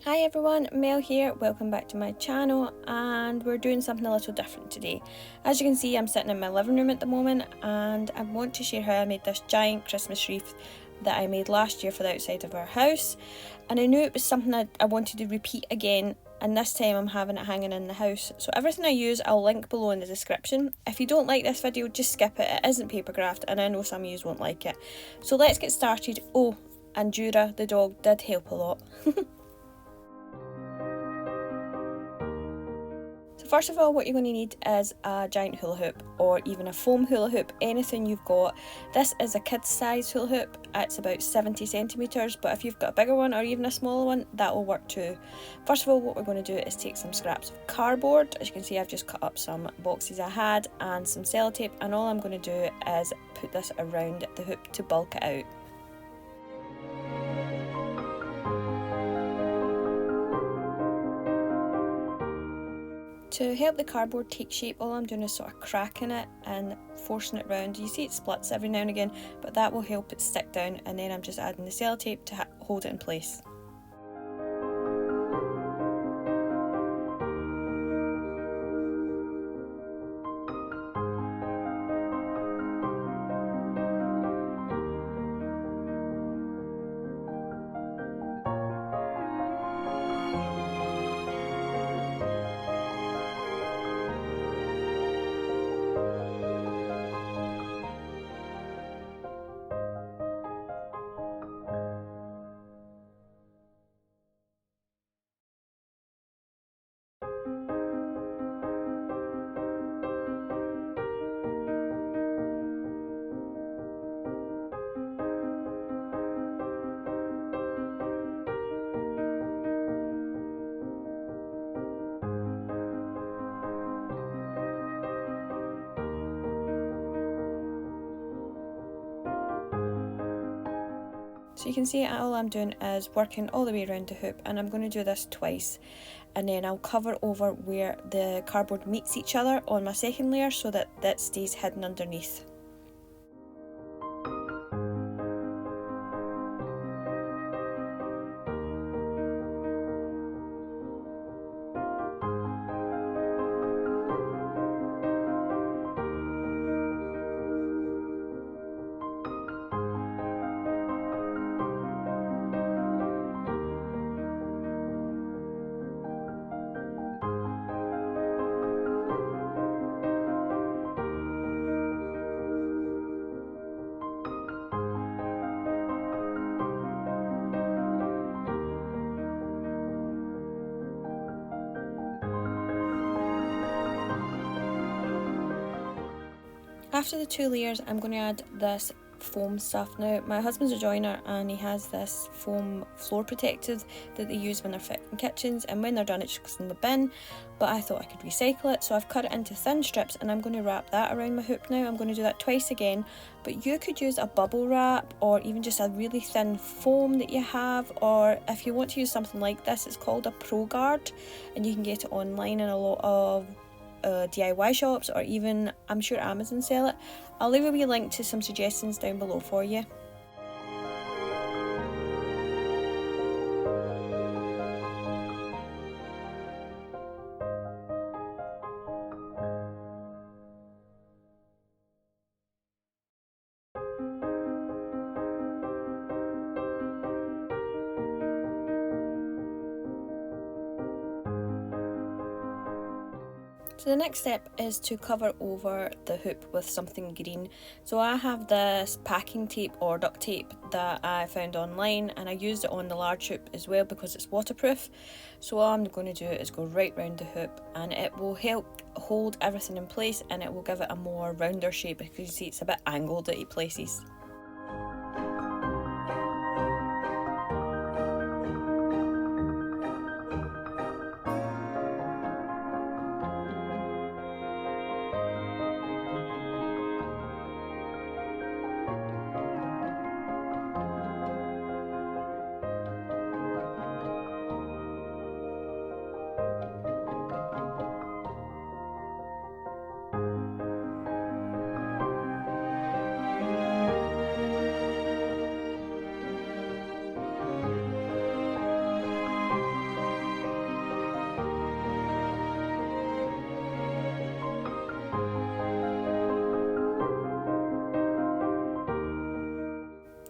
Hi everyone, Mel here, welcome back to my channel, and we're doing something a little different today. As you can see, I'm sitting in my living room at the moment and I want to share how I made this giant Christmas wreath that I made last year for the outside of our house. And I knew it was something I wanted to repeat again, and this time I'm having it hanging in the house. So everything I use I'll link below in the description. If you don't like this video, just skip it. It isn't paper craft and I know some of you won't like it. So let's get started. Oh, and Jura, the dog, did help a lot. First of all, what you're going to need is a giant hula hoop or even a foam hula hoop, anything you've got. This is a kid's size hula hoop, it's about 70 centimetres, but if you've got a bigger one or even a smaller one, that will work too. First of all, what we're going to do is take some scraps of cardboard. As you can see, I've just cut up some boxes I had and some sellotape, and all I'm going to do is put this around the hoop to bulk it out. To help the cardboard take shape, all I'm doing is sort of cracking it and forcing it round. You see it splits every now and again, but that will help it stick down, and then I'm just adding the sellotape to hold it in place. So you can see all I'm doing is working all the way around the hoop, and I'm going to do this twice, and then I'll cover over where the cardboard meets each other on my second layer so that that stays hidden underneath. After the two layers, I'm going to add this foam stuff. Now, my husband's a joiner and he has this foam floor protective that they use when they're fitting kitchens, and when they're done it just goes in the bin, but I thought I could recycle it, so I've cut it into thin strips and I'm going to wrap that around my hoop now. I'm going to do that twice again, but you could use a bubble wrap or even just a really thin foam that you have, or if you want to use something like this, it's called a Pro Guard and you can get it online in a lot of DIY shops, or even I'm sure Amazon sell it. I'll leave a wee link to some suggestions down below for you. So the next step is to cover over the hoop with something green. So I have this packing tape or duct tape that I found online, and I used it on the large hoop as well because it's waterproof. So all I'm going to do is go right round the hoop, and it will help hold everything in place and it will give it a more rounder shape, because you see it's a bit angled at places.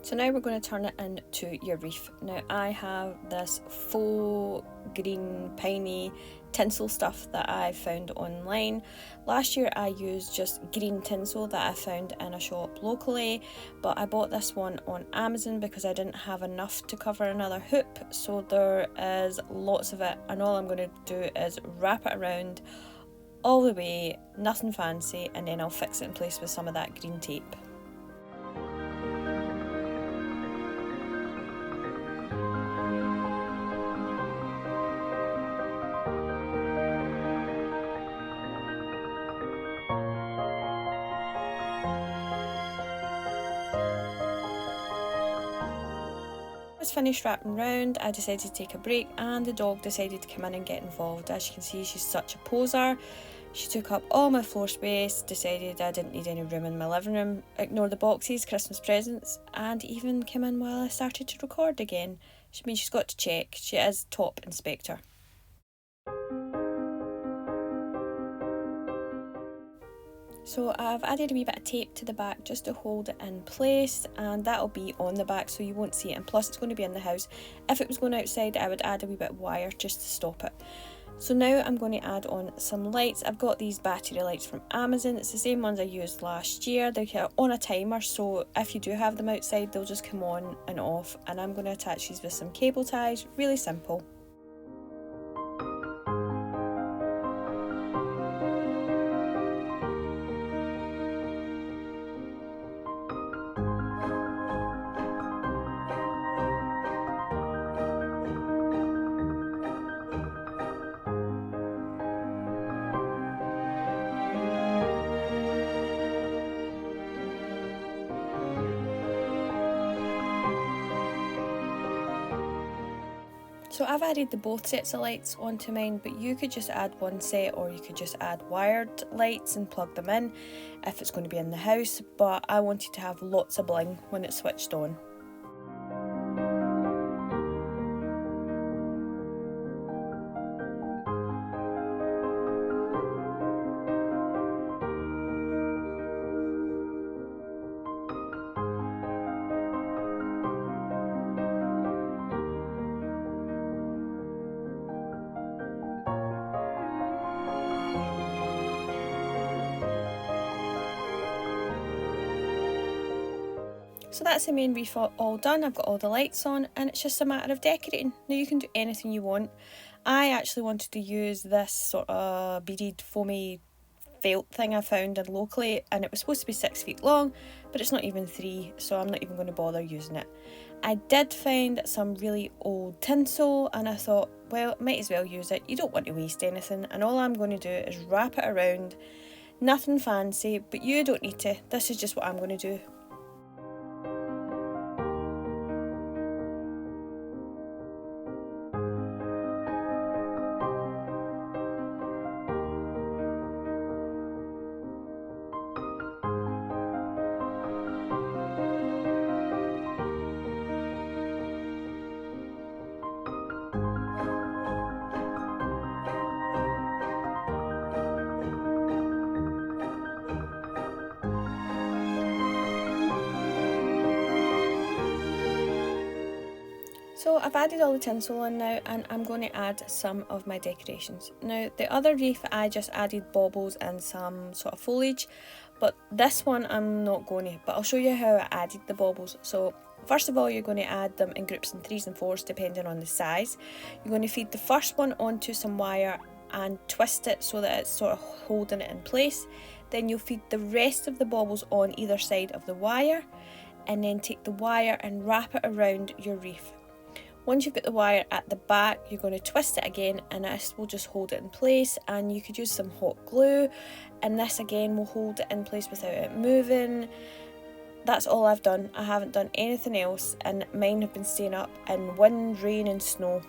So now we're going to turn it into your wreath. Now I have this faux green piney tinsel stuff that I found online. Last year I used just green tinsel that I found in a shop locally, but I bought this one on Amazon because I didn't have enough to cover another hoop. So there is lots of it, and all I'm going to do is wrap it around all the way, nothing fancy, and then I'll fix it in place with some of that green tape. Finished wrapping round, I decided to take a break, and the dog decided to come in and get involved. As you can see, she's such a poser. She took up all my floor space, decided I didn't need any room in my living room, ignored the boxes, Christmas presents, and even came in while I started to record again. I mean, she's got to check. She is top inspector. So I've added a wee bit of tape to the back just to hold it in place, and that'll be on the back so you won't see it, and plus it's going to be in the house. If it was going outside, I would add a wee bit of wire just to stop it. So now I'm going to add on some lights. I've got these battery lights from Amazon. It's the same ones I used last year. They're on a timer, so if you do have them outside, they'll just come on and off, and I'm going to attach these with some cable ties. Really simple. So I've added the both sets of lights onto mine, but you could just add one set, or you could just add wired lights and plug them in if it's going to be in the house, but I wanted to have lots of bling when it's switched on. So that's the main wreath all done. I've got all the lights on, and it's just a matter of decorating. Now you can do anything you want. I actually wanted to use this sort of beaded foamy felt thing I found in locally, and it was supposed to be 6 feet long, but it's not even 3, so I'm not even going to bother using it. I did find some really old tinsel, and I thought, well, might as well use it. You don't want to waste anything, and all I'm going to do is wrap it around. Nothing fancy, but you don't need to. This is just what I'm going to do. So I've added all the tinsel on now, and I'm going to add some of my decorations. Now the other wreath I just added baubles and some sort of foliage, but this one I'm not going to, but I'll show you how I added the baubles. So first of all, you're going to add them in groups of 3s and 4s depending on the size. You're going to feed the first one onto some wire and twist it so that it's sort of holding it in place. Then you'll feed the rest of the baubles on either side of the wire, and then take the wire and wrap it around your wreath. Once you've got the wire at the back, you're going to twist it again, and this will just hold it in place, and you could use some hot glue, and this again will hold it in place without it moving. That's all I've done. I haven't done anything else, and mine have been staying up in wind, rain and snow.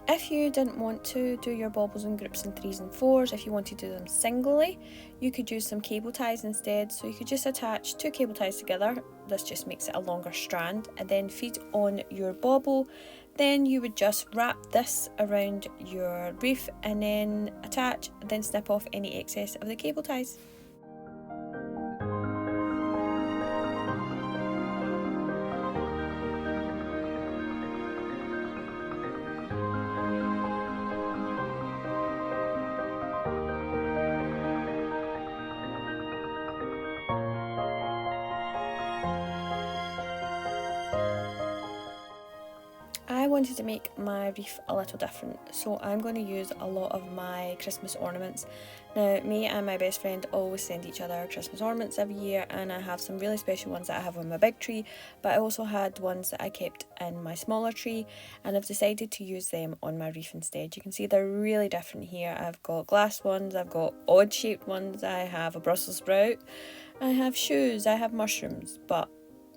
If you didn't want to do your baubles in groups in 3s and 4s, if you want to do them singly, you could use some cable ties instead. So you could just attach 2 cable ties together, this just makes it a longer strand, and then feed on your bauble. Then you would just wrap this around your wreath and then attach, and then snip off any excess of the cable ties. I wanted to make my wreath a little different, so I'm going to use a lot of my Christmas ornaments. Now, me and my best friend always send each other Christmas ornaments every year, and I have some really special ones that I have on my big tree, but I also had ones that I kept in my smaller tree, and I've decided to use them on my wreath instead. You can see they're really different here. I've got glass ones, I've got odd shaped ones, I have a Brussels sprout, I have shoes, I have mushrooms, but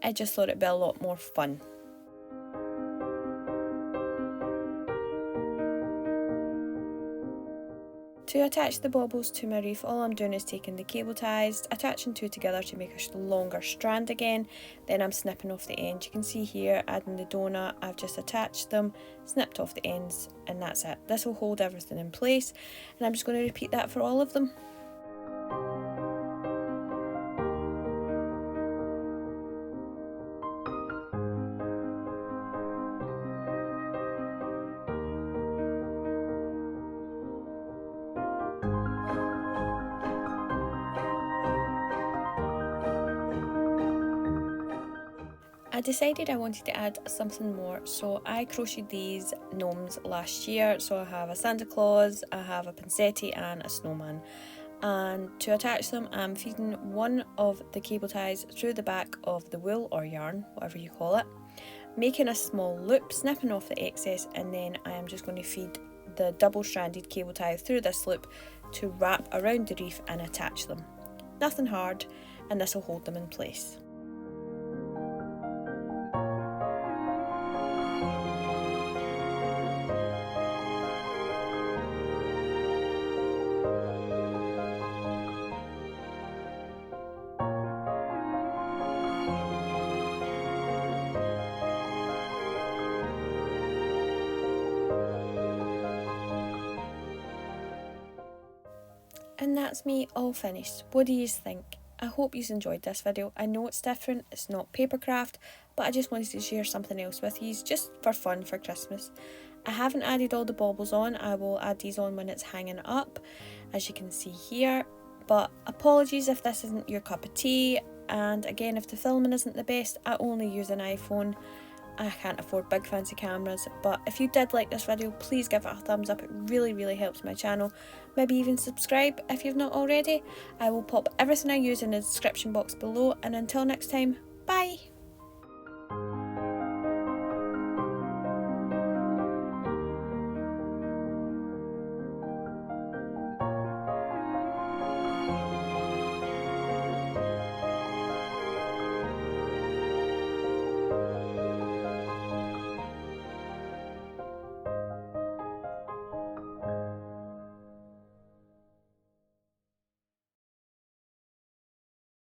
I just thought it'd be a lot more fun. To attach the baubles to my wreath, all I'm doing is taking the cable ties, attaching 2 together to make a longer strand again, then I'm snipping off the ends. You can see here, adding the donut, I've just attached them, snipped off the ends, and that's it. This will hold everything in place, and I'm just going to repeat that for all of them. I decided I wanted to add something more, so I crocheted these gnomes last year. So I have a Santa Claus, I have a Pinsetti and a snowman, and to attach them I'm feeding one of the cable ties through the back of the wool or yarn, whatever you call it, making a small loop, snipping off the excess, and then I am just going to feed the double stranded cable tie through this loop to wrap around the wreath and attach them. Nothing hard, and this will hold them in place. And that's me all finished. What do you think? I hope you enjoyed this video. I know it's different, it's not papercraft, but I just wanted to share something else with you just for fun for Christmas. I haven't added all the baubles on, I will add these on when it's hanging up, as you can see here. But apologies if this isn't your cup of tea, and again, if the filming isn't the best, I only use an iPhone. I can't afford big fancy cameras, but if you did like this video, please give it a thumbs up. It really helps my channel. Maybe even subscribe if you've not already. I will pop everything I use in the description box below, and until next time, bye!